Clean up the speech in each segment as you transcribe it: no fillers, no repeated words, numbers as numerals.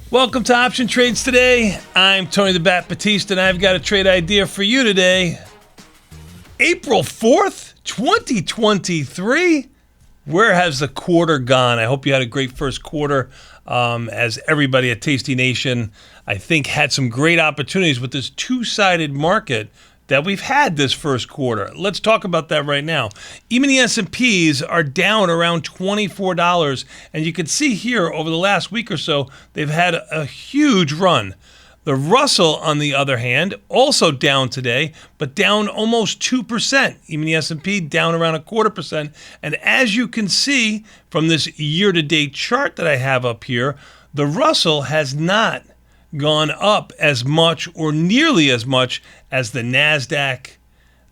Welcome to Option Trades Today. I'm Tony the Bat Batiste, and I've got a trade idea for you today. April 4th, 2023. Where has the quarter gone? I hope you had a great first quarter. As everybody at Tasty Nation, I think, had some great opportunities with this two-sided market that we've had this first quarter. Let's talk about that right now. Even the S&Ps are down around $24, and you can see here over the last week or so, they've had a huge run. The Russell, on the other hand, also down today, but down almost 2%. Even the S&P down around 0.25%. And as you can see from this year-to-date chart that I have up here, the Russell has not gone up as much or nearly as much as the NASDAQ.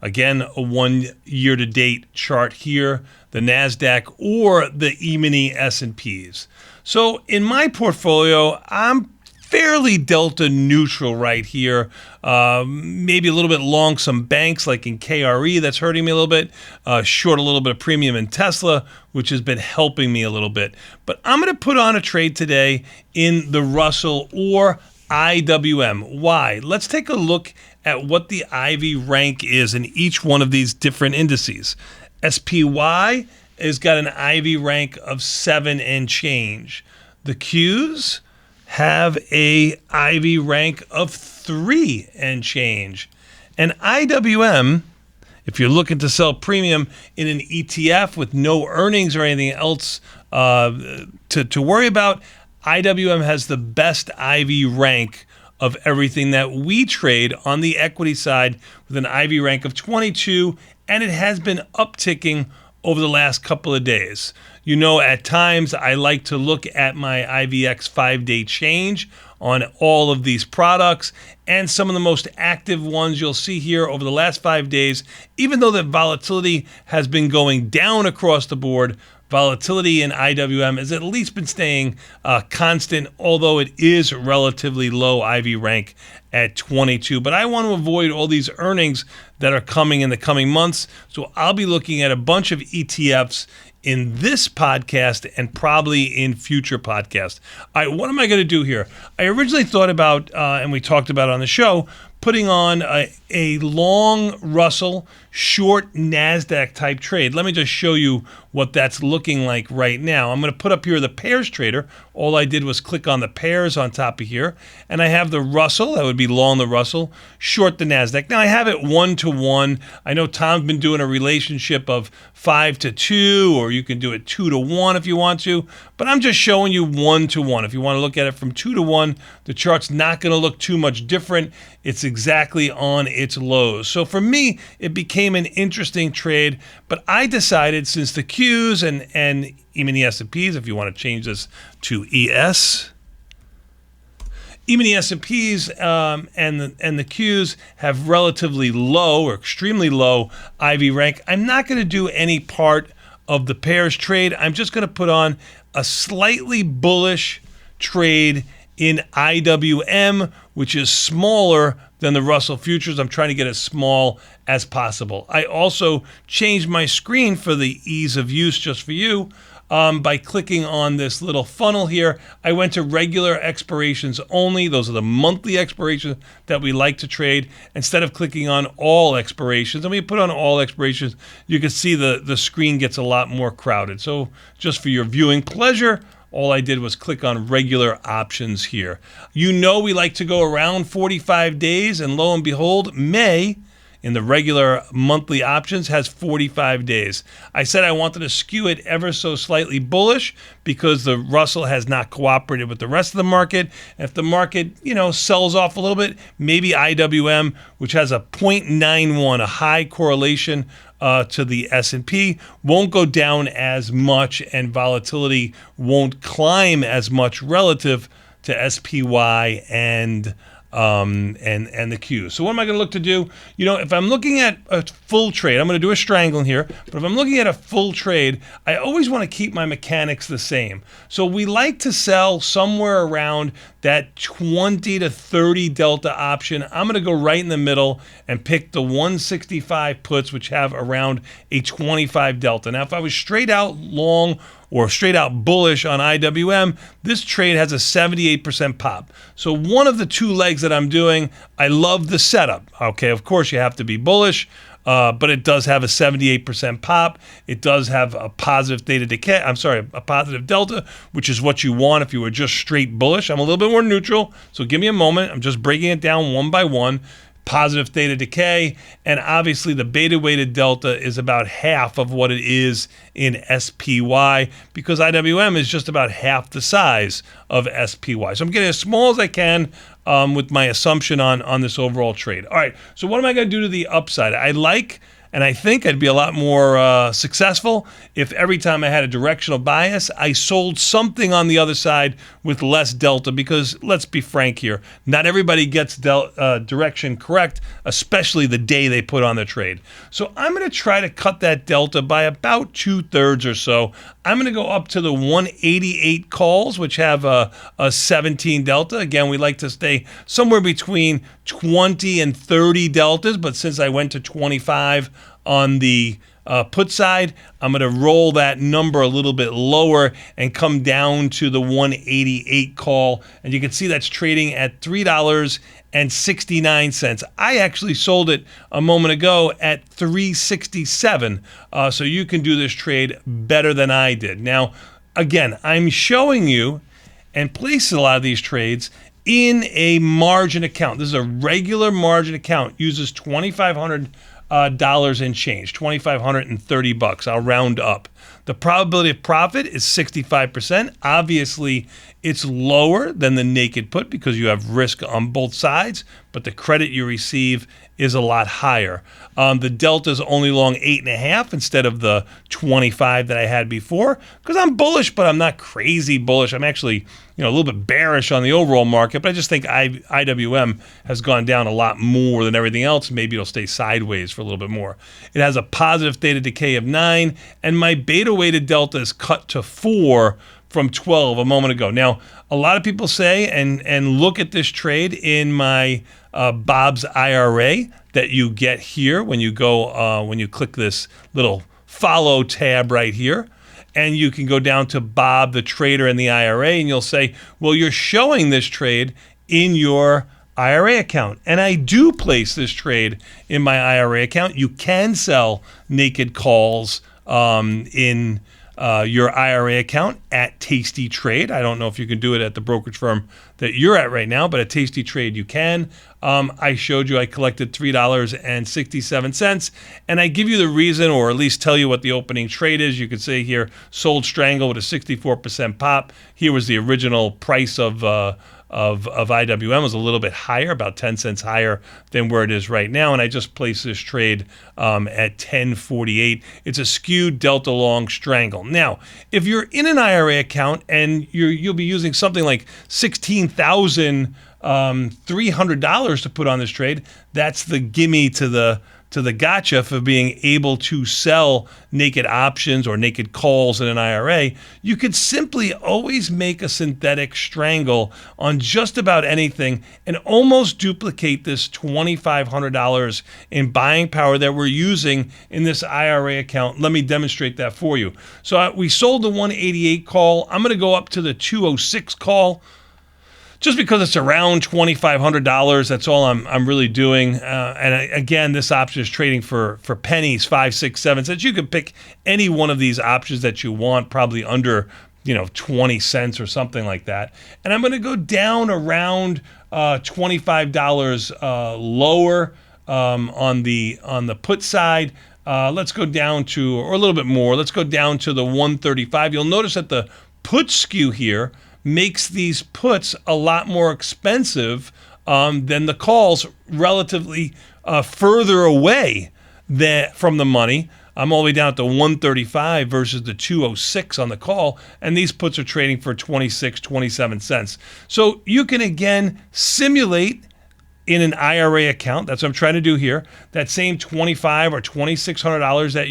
Again, a 1 year-to-date chart here, the NASDAQ or the E-mini S&Ps. So in my portfolio, I'm fairly delta neutral right here. Maybe a little bit long some banks like in KRE, that's hurting me a little bit. Short a little bit of premium in Tesla, which has been helping me a little bit. But I'm going to put on a trade today in the Russell or IWM. Why? Let's take a look at what the IV rank is in each one of these different indices. SPY has got an IV rank of 7 and change. The Qs have a IV rank of 3 and change. And IWM, if you're looking to sell premium in an ETF with no earnings or anything else to worry about, IWM has the best IV rank of everything that we trade on the equity side with an IV rank of 22, and it has been upticking over the last couple of days. You know, at times I like to look at my IVX 5-day change on all of these products, and some of the most active ones you'll see here over the last 5 days, even though the volatility has been going down across the board, volatility in IWM has at least been staying constant, although it is relatively low IV rank at 22. But I want to avoid all these earnings that are coming in the coming months, so I'll be looking at a bunch of ETFs in this podcast and probably in future podcasts. All right, what am I going to do here? I originally thought about, and we talked about on the show, putting on a long Russell, short NASDAQ type trade. Let me just show you what that's looking like right now. I'm going to put up here the pairs trader. All I did was click on the pairs on top of here, and I have the Russell. That would be long the Russell, short the NASDAQ. Now I have it 1-to-1. I know Tom's been doing a relationship of 5-to-2, or you can do it 2-to-1 if you want to, but I'm just showing you 1-to-1. If you want to look at it from 2-to-1, the chart's not going to look too much different. It's exactly on its lows. So for me, it became an interesting trade, but I decided since the Qs and even the S&Ps, if you want to change this to ES, even the S&Ps and the Qs have relatively low or extremely low IV rank. I'm not going to do any part of the pairs trade. I'm just going to put on a slightly bullish trade in IWM, which is smaller than the Russell Futures. I'm trying to get as small as possible. I also changed my screen for the ease of use just for you by clicking on this little funnel here. I went to regular expirations only. Those are the monthly expirations that we like to trade instead of clicking on all expirations. And when you put on all expirations, you can see the screen gets a lot more crowded. So just for your viewing pleasure, all I did was click on regular options here. You know we like to go around 45 days, and lo and behold, May in the regular monthly options has 45 days. I said I wanted to skew it ever so slightly bullish because the Russell has not cooperated with the rest of the market. If the market, sells off a little bit, maybe IWM, which has a 0.91, a high correlation to the S&P, won't go down as much, and volatility won't climb as much relative to SPY and the Q. So what am I going to look to do? If I'm looking at a full trade, I'm going to do a strangle here, but if I'm looking at a full trade, I always want to keep my mechanics the same. So we like to sell somewhere around that 20 to 30 delta option. I'm going to go right in the middle and pick the 165 puts, which have around a 25 delta. Now, if I was straight out long or straight out bullish on IWM, this trade has a 78% pop. So one of the two legs that I'm doing, I love the setup. Okay, of course you have to be bullish, but it does have a 78% pop. It does have a positive theta decay. I'm sorry, a positive delta, which is what you want if you were just straight bullish. I'm a little bit more neutral, so give me a moment. I'm just breaking it down one by one. Positive theta decay, and obviously the beta weighted delta is about half of what it is in SPY, because IWM is just about half the size of SPY. So I'm getting as small as I can with my assumption on this overall trade. All right, so what am I going to do to the upside? I like, and I think I'd be a lot more successful if every time I had a directional bias, I sold something on the other side with less delta, because let's be frank here, not everybody gets direction correct, especially the day they put on the trade. So I'm going to try to cut that delta by about 2/3 or so. I'm going to go up to the 188 calls, which have a 17 delta. Again, we like to stay somewhere between 20 and 30 deltas, but since I went to 25 on the put side, I'm going to roll that number a little bit lower and come down to the 188 call. And you can see that's trading at $3.69. I actually sold it a moment ago at $3.67. So you can do this trade better than I did. Now, again, I'm showing you and placing a lot of these trades in a margin account. This is a regular margin account. Uses $2,500 and change, $2,530. I'll round up. The probability of profit is 65%. Obviously, it's lower than the naked put because you have risk on both sides, but the credit you receive is a lot higher. The delta is only long 8.5 instead of the 25 that I had before, because I'm bullish, but I'm not crazy bullish. I'm actually, a little bit bearish on the overall market, but I just think IWM has gone down a lot more than everything else. Maybe it'll stay sideways for a little bit more. It has a positive theta decay of 9, and my beta weighted delta is cut to 4 from 12 a moment ago. Now, a lot of people say and look at this trade in my Bob's IRA that you get here when you go when you click this little follow tab right here, and you can go down to Bob the Trader in the IRA, and you'll say, well, you're showing this trade in your IRA account. And I do place this trade in my IRA account. You can sell naked calls in your IRA account at Tasty Trade. I don't know if you can do it at the brokerage firm that you're at right now, but at Tasty Trade you can. I showed you I collected $3.67, and I give you the reason, or at least tell you what the opening trade is. You could say here, sold strangle with a 64% pop. Here was the original price of IWM. Was a little bit higher, about 10 cents higher than where it is right now, and I just placed this trade at 10.48. It's a skewed delta long strangle. Now, if you're in an IRA account and you'll be using something like $16,300 to put on this trade, that's the gimme to the gotcha for being able to sell naked options or naked calls in an IRA. You could simply always make a synthetic strangle on just about anything and almost duplicate this $2,500 in buying power that we're using in this IRA account. Let me demonstrate that for you. So we sold the 188 call. I'm going to go up to the 206 call, just because it's around $2,500. That's all I'm really doing. Again, this option is trading for pennies, 5, 6, 7 cents. You can pick any one of these options that you want, probably under 20 cents or something like that. And I'm going to go down around $25 lower on the put side. Let's go down to, or a little bit more. Let's go down to the 135. You'll notice that the put skew here makes these puts a lot more expensive than the calls, relatively further away from the money. I'm all the way down at the 135 versus the 206 on the call, and these puts are trading for 26, 27 cents. So you can again simulate in an IRA account. That's what I'm trying to do here. That same $2,500 or $2,600 that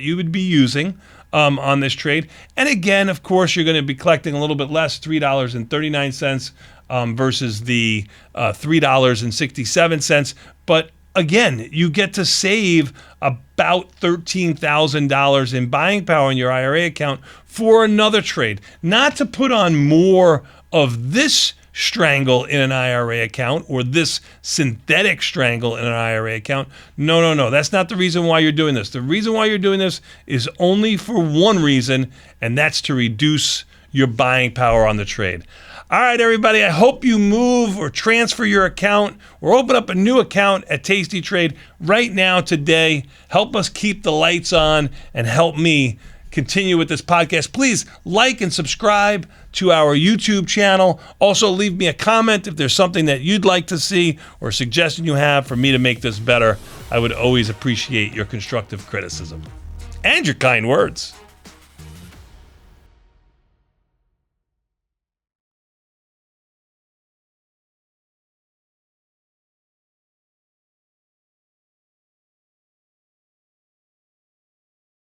you would be using on this trade. And again, of course, you're going to be collecting a little bit less, $3.39 versus the $3.67. But again, you get to save about $13,000 in buying power in your IRA account for another trade. Not to put on more of this strangle in an IRA account or this synthetic strangle in an IRA account. No. That's not the reason why you're doing this. The reason why you're doing this is only for one reason, and that's to reduce your buying power on the trade. All right, everybody, I hope you move or transfer your account or open up a new account at Tasty Trade right now today. Help us keep the lights on and help me continue with this podcast. Please like and subscribe to our YouTube channel. Also, leave me a comment if there's something that you'd like to see or a suggestion you have for me to make this better. I would always appreciate your constructive criticism and your kind words.